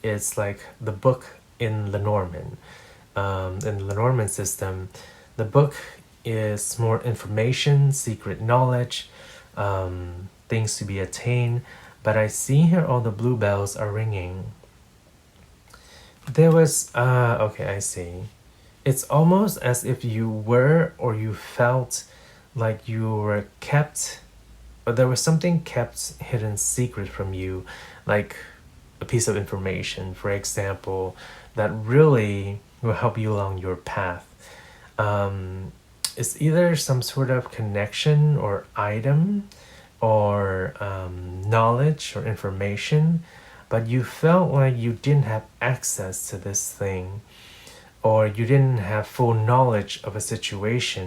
it's like the book in Lenormand. In the Lenormand system, the book is more information, secret knowledge, things to be attained. But I see here all the bluebells are ringing. There was, okay, I see. It's almost as if you were, or you felt like you were kept, or there was something kept hidden secret from you, like a piece of information, for example, that really will help you along your path. It's either some sort of connection or item or knowledge or information, but you felt like you didn't have access to this thing, or you didn't have full knowledge of a situation,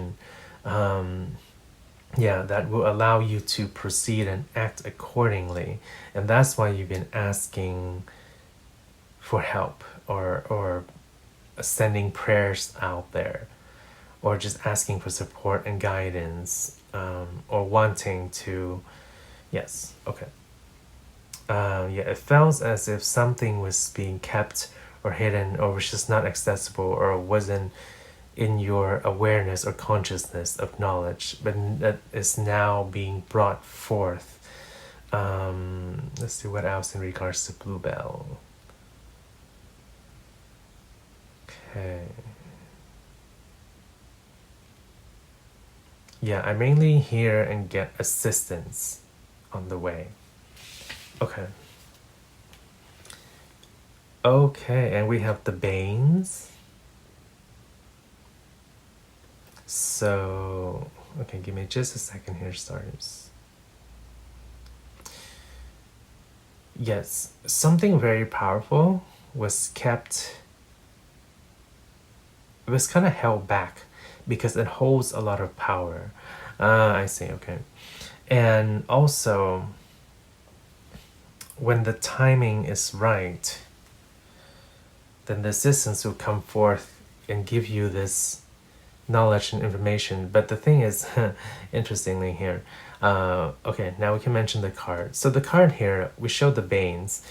that will allow you to proceed and act accordingly. And that's why you've been asking for help, or sending prayers out there, or just asking for support and guidance, or wanting to, yes, okay. It felt as if something was being kept or hidden, or was just not accessible, or wasn't in your awareness or consciousness of knowledge, but that is now being brought forth. Let's see what else in regards to Bluebell. Okay. Yeah, I mainly hear and get assistance on the way. Okay. Okay, and we have the Banes. So, okay, give me just a second here, stars. Yes, something very powerful was kept, it was kind of held back because it holds a lot of power. I see, okay. And also, when the timing is right, then the assistance will come forth and give you this knowledge and information. But the thing is, interestingly here, okay, now we can mention the card. So the card here, we show the Banes,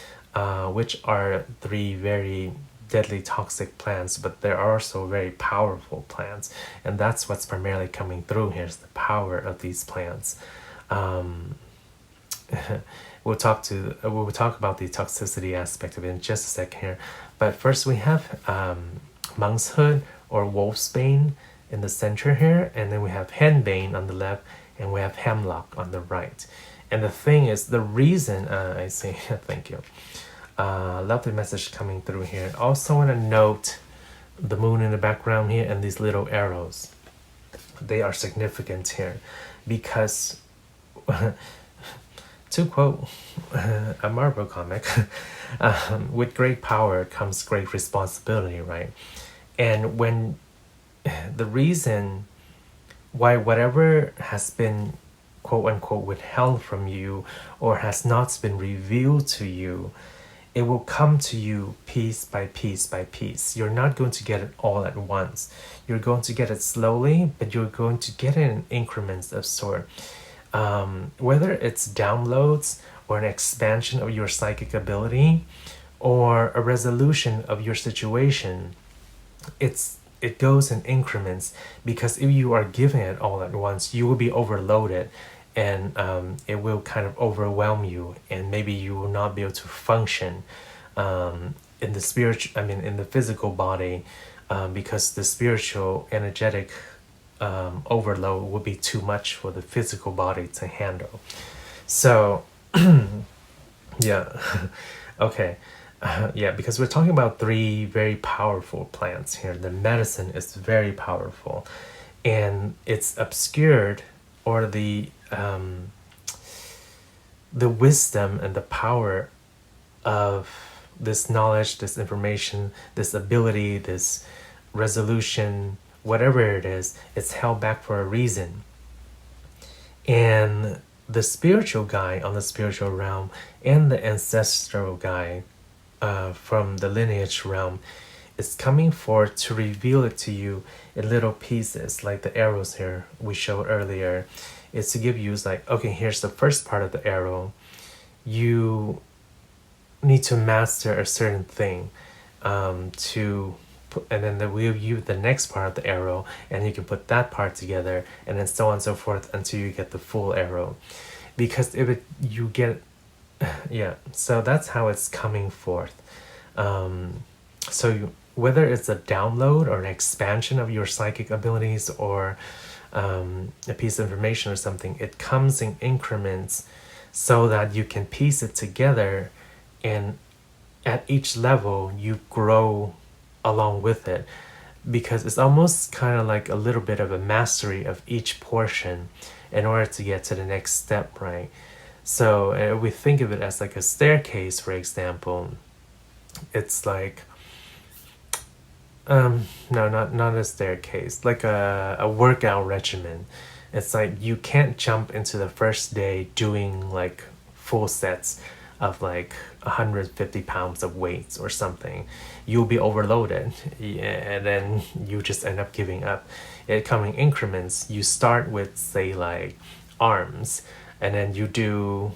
which are 3 very deadly toxic plants, but they're also very powerful plants, and that's what's primarily coming through here, is the power of these plants. We'll talk about the toxicity aspect of it in just a second here, but first we have Monk's Hood or Wolfsbane in the center here, and then we have Henbane on the left, and we have Hemlock on the right. And the thing is, the reason I see thank you, lovely message coming through here. Also want to note the moon in the background here and these little arrows. They are significant here because to quote a Marvel comic, with great power comes great responsibility, right? And when the reason why whatever has been quote unquote withheld from you or has not been revealed to you, it will come to you piece by piece by piece. You're not going to get it all at once. You're going to get it slowly, but you're going to get it in increments of sort. Whether it's downloads or an expansion of your psychic ability or a resolution of your situation, it goes in increments, because if you are giving it all at once, you will be overloaded, and it will kind of overwhelm you, and maybe you will not be able to function in the physical body, because the spiritual energetic overload will be too much for the physical body to handle. So yeah. Okay. Yeah, because we're talking about 3 very powerful plants here. The medicine is very powerful, and it's obscured, or the wisdom and the power of this knowledge, this information, this ability, this resolution, whatever it is, it's held back for a reason. And the spiritual guy on the spiritual realm and the ancestral guy from the lineage realm is coming forth to reveal it to you in little pieces, like the arrows here we showed earlier. It's to give you, like, okay, here's the first part of the arrow. You need to master a certain thing and then we'll use the next part of the arrow, and you can put that part together, and then so on and so forth until you get the full arrow. Because yeah, so that's how it's coming forth. Whether it's a download or an expansion of your psychic abilities, or a piece of information or something, it comes in increments so that you can piece it together, and at each level you grow along with it, because it's almost kind of like a little bit of a mastery of each portion in order to get to the next step, right? So if we think of it as like a staircase, for example, it's like No, not a staircase, like a workout regimen. It's like you can't jump into the first day doing like full sets of like 150 pounds of weights or something. You'll be overloaded, and then you just end up giving up. It coming increments. You start with say like arms, and then you do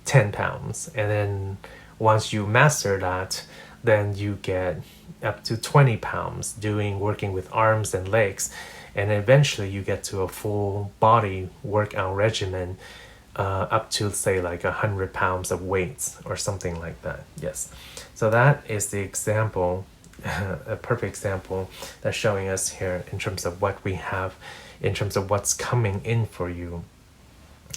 10 pounds, and then once you master that, then you get up to 20 pounds working with arms and legs, and eventually you get to a full body workout regimen, up to say like 100 pounds of weights or something like that. Yes, so that is the example, a perfect example that's showing us here in terms of what we have, in terms of what's coming in for you.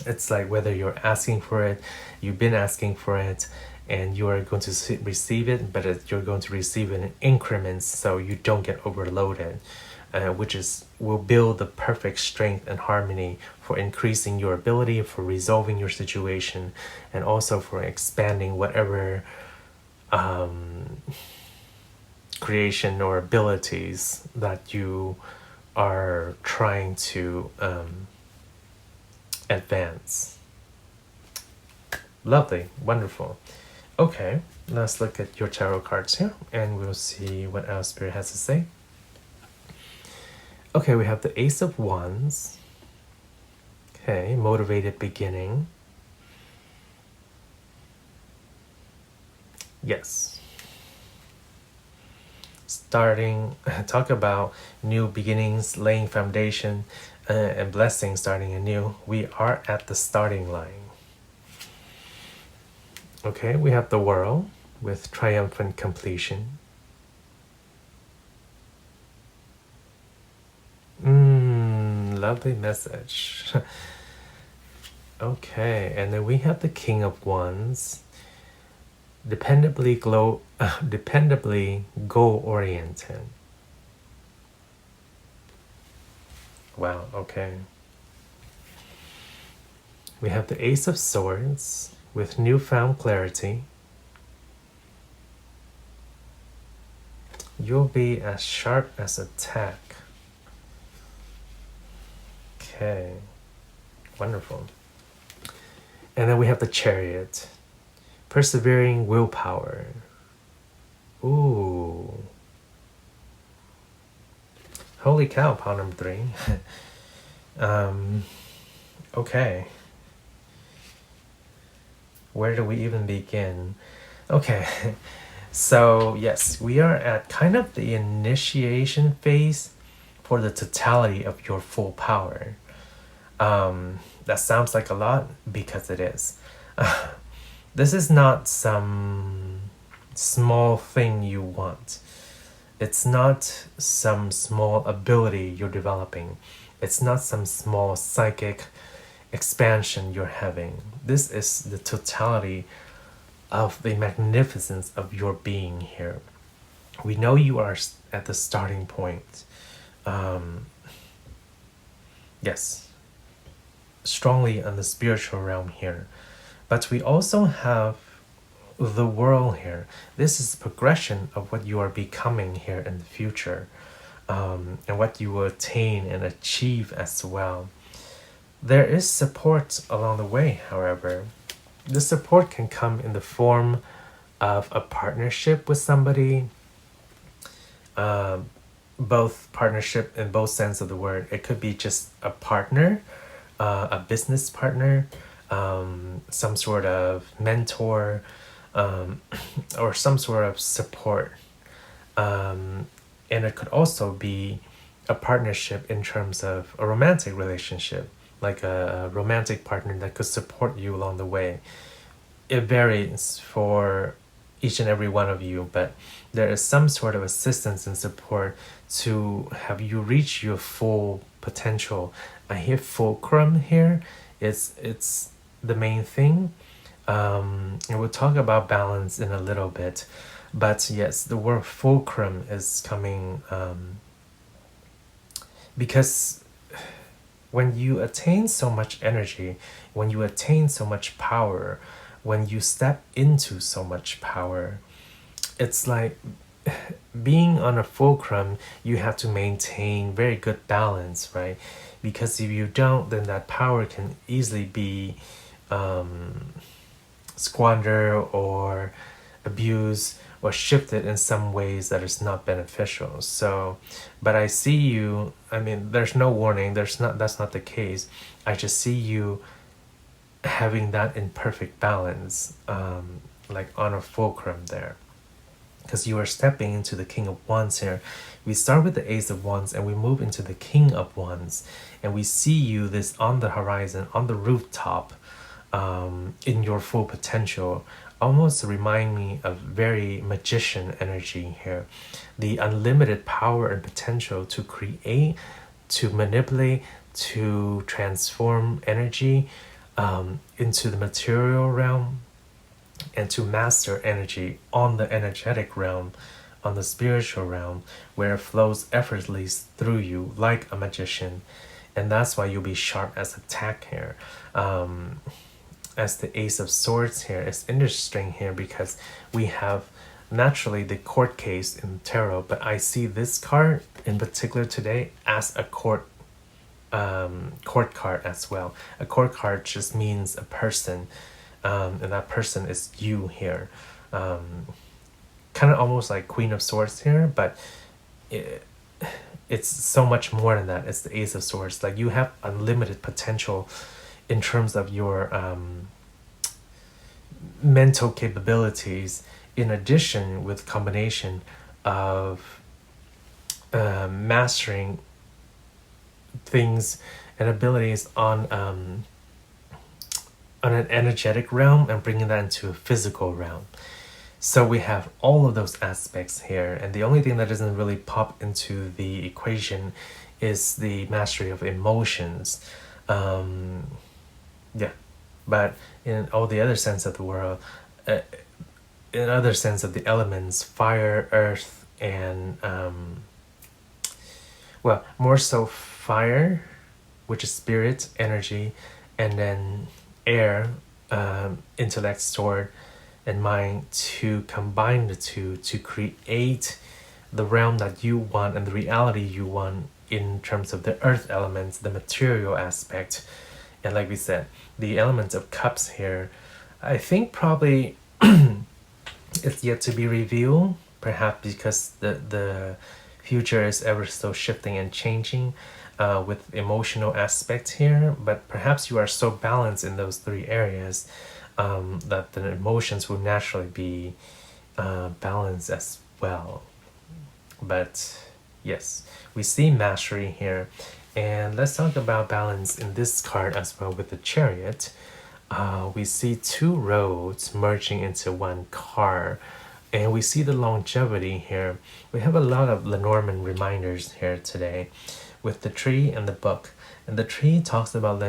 It's like whether you're asking for it, you've been asking for it, and you are going to receive it, but you're going to receive it in increments so you don't get overloaded, which will build the perfect strength and harmony for increasing your ability, for resolving your situation, and also for expanding whatever creation or abilities that you are trying to advance. Lovely, wonderful. Okay, let's look at your tarot cards here and we'll see what our spirit has to say. Okay, we have the Ace of Wands. Okay, motivated beginning. Yes. Starting, talk about new beginnings, laying foundation, and blessing, starting anew. We are at the starting line. Okay, we have the World with triumphant completion. Lovely message. Okay, and then we have the King of Wands. Dependably goal-oriented. Wow, okay. We have the Ace of Swords with newfound clarity. You'll be as sharp as a tack. Okay, wonderful. And then we have the Chariot. Persevering willpower. Ooh. Holy cow, pile number 3. Okay. Where do we even begin? Okay. So, yes, we are at kind of the initiation phase for the totality of your full power. That sounds like a lot because it is. This is not some small thing you want. It's not some small ability you're developing. It's not some small psychic expansion you're having. This is the totality of the magnificence of your being here. We know you are at the starting point. Yes, strongly on the spiritual realm here. But we also have the world here. This is progression of what you are becoming here in the future, and what you will attain and achieve as well. There is support along the way, however. The support can come in the form of a partnership with somebody, both partnership in both sense of the word. It could be just a partner, a business partner, some sort of mentor, or some sort of support. And it could also be a partnership in terms of a romantic relationship, like a romantic partner that could support you along the way. It varies for each and every one of you, but there is some sort of assistance and support to have you reach your full potential. I hear fulcrum here. It's the main thing. And we'll talk about balance in a little bit, but yes, the word fulcrum is coming because when you attain so much energy, when you attain so much power, when you step into so much power, it's like being on a fulcrum, you have to maintain very good balance, right? Because if you don't, then that power can easily be squandered or abused or shifted in some ways that is not beneficial. So, but I see you, I mean, there's no warning, that's not the case. I just see you having that in perfect balance, like on a fulcrum there. Because you are stepping into the King of Wands here. We start with the Ace of Wands and we move into the King of Wands, and we see you this on the horizon, on the rooftop, in your full potential. Almost remind me of very magician energy here. The unlimited power and potential to create, to manipulate, to transform energy into the material realm, and to master energy on the energetic realm, on the spiritual realm, where it flows effortlessly through you like a magician. And that's why you'll be sharp as a tack here. As the Ace of Swords here, it's interesting here because we have naturally the court case in tarot, but I see this card in particular today as a court card as well. A court card just means a person, and that person is you here. Kind of almost like Queen of Swords here, but it's so much more than that. It's the Ace of Swords. Like, you have unlimited potential in terms of your mental capabilities, in addition with combination of mastering things and abilities on an energetic realm and bringing that into a physical realm. So we have all of those aspects here, and the only thing that doesn't really pop into the equation is the mastery of emotions. Yeah, but in all the other sense of the world, in other sense of the elements, fire, earth, and well, more so fire, which is spirit, energy, and then air, intellect, sword, and mind, to combine the two to create the realm that you want and the reality you want in terms of the earth elements, the material aspect. And like we said, the element of cups here, I think probably it's yet to be revealed, perhaps because the future is ever so shifting and changing with emotional aspects here, but perhaps you are so balanced in those three areas that the emotions will naturally be balanced as well. But yes, we see mastery here, and let's talk about balance in this card as well with the Chariot. We see two roads merging into one car, and we see the longevity here. We have a lot of Lenormand reminders here today with the tree and the book. And the tree talks about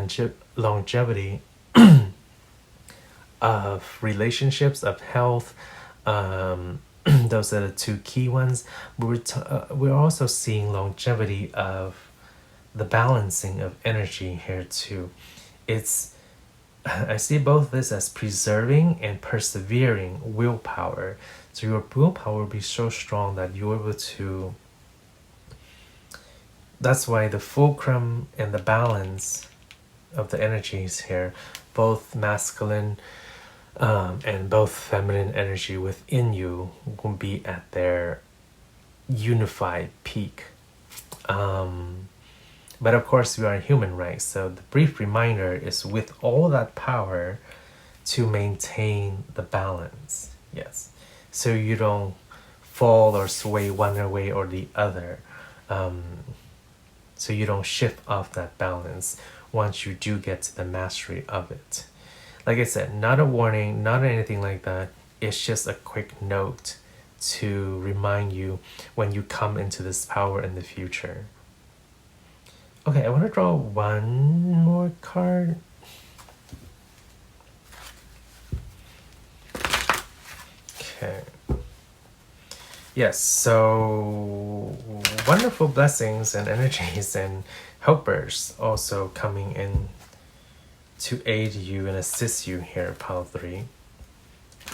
longevity of relationships, of health. Those are the two key ones. But we're also seeing longevity of the balancing of energy here too. I see both this as preserving and persevering willpower. So your willpower will be so strong that you're able to. That's why the fulcrum and the balance of the energies here, both masculine and both feminine energy within you, will be at their unified peak. But of course, we are human, right? So the brief reminder is, with all that power, to maintain the balance. Yes. So you don't fall or sway one way or the other. So you don't shift off that balance once you do get to the mastery of it. Like I said, not a warning, not anything like that. It's just a quick note to remind you when you come into this power in the future. Okay, I want to draw one more card. Okay. Yes, so wonderful blessings and energies and helpers also coming in to aid you and assist you here, Pile 3,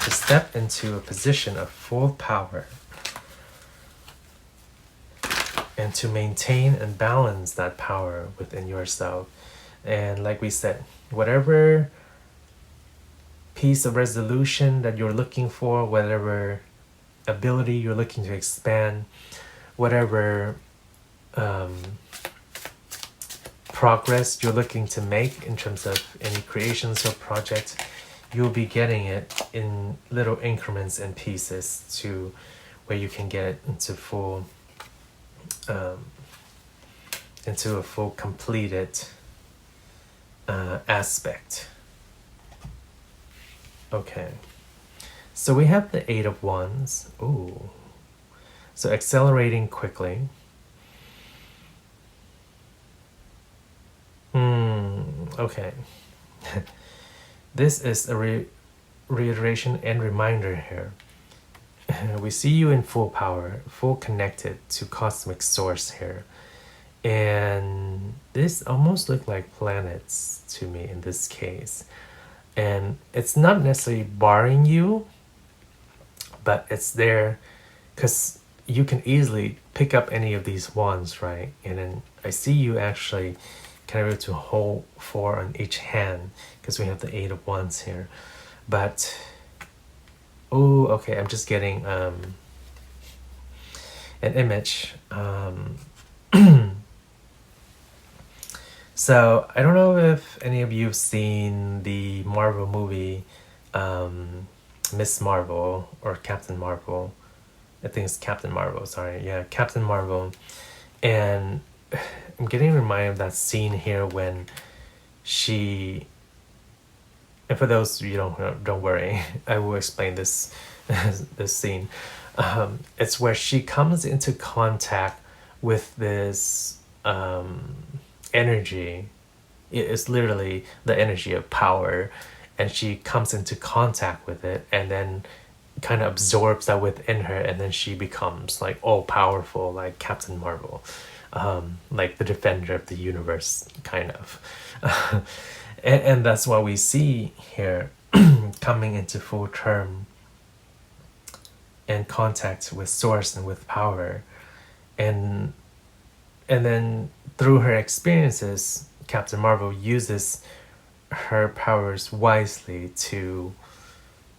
to step into a position of full power. and to maintain and balance that power within yourself. And like we said, whatever piece of resolution that you're looking for, whatever ability you're looking to expand, whatever progress you're looking to make in terms of any creations or projects, you'll be getting it in little increments and pieces to where you can get it into a full completed aspect. Okay, so we have the Eight of Wands. Ooh, so accelerating quickly. Okay. This is a reiteration and reminder here. We see you in full power, full connected to cosmic source here. And this almost look like planets to me in this case. And it's not necessarily barring you, but it's there because you can easily pick up any of these wands, right? And then I see you actually kind of able to hold 4 on each hand because we have the Eight of Wands here. But oh, okay, I'm just getting an image. So I don't know if any of you have seen the Marvel movie Miss Marvel or Captain Marvel. I think it's Captain Marvel, sorry. Yeah, Captain Marvel. And I'm getting reminded of that scene here when she, and for those you don't worry, I will explain this this scene. It's where she comes into contact with this energy. It is literally the energy of power, and she comes into contact with it and then kind of absorbs that within her, and then she becomes like all powerful, like Captain Marvel, like the defender of the universe, kind of. And that's what we see here coming into full term and contact with source and with power. And then through her experiences, Captain Marvel uses her powers wisely to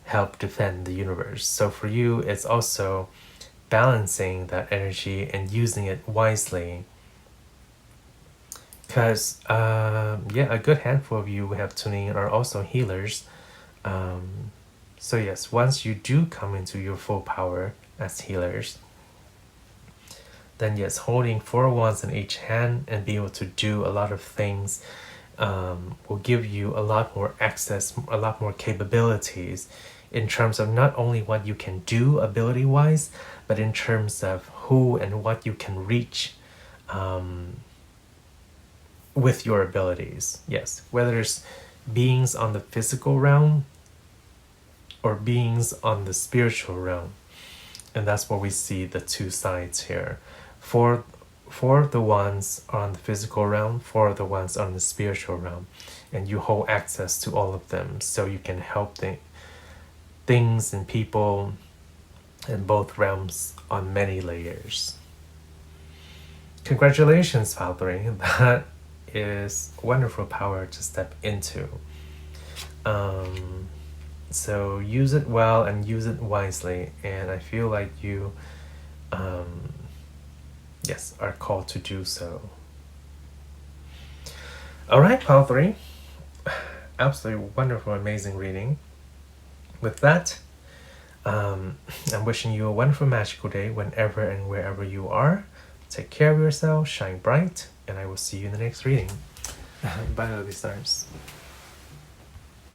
help defend the universe. So for you, it's also balancing that energy and using it wisely. Because, yeah, a good handful of you we have tuning in are also healers. So yes, once you do come into your full power as healers, then yes, holding 4 wands in each hand and being able to do a lot of things will give you a lot more access, a lot more capabilities in terms of not only what you can do ability-wise, but in terms of who and what you can reach with your abilities. Yes, whether it's beings on the physical realm or beings on the spiritual realm. And that's where we see the two sides here. Four of the ones are on the physical realm, 4 of the ones on the spiritual realm, and you hold access to all of them, so you can help things and people in both realms on many layers. Congratulations, Pile3. That is wonderful power to step into. So use it well and use it wisely, and I feel like you yes, are called to do so. Alright, Pile3. Absolutely wonderful, amazing reading. With that, I'm wishing you a wonderful, magical day whenever and wherever you are. Take care of yourself, shine bright, and I will see you in the next reading. Bye, lovely stars.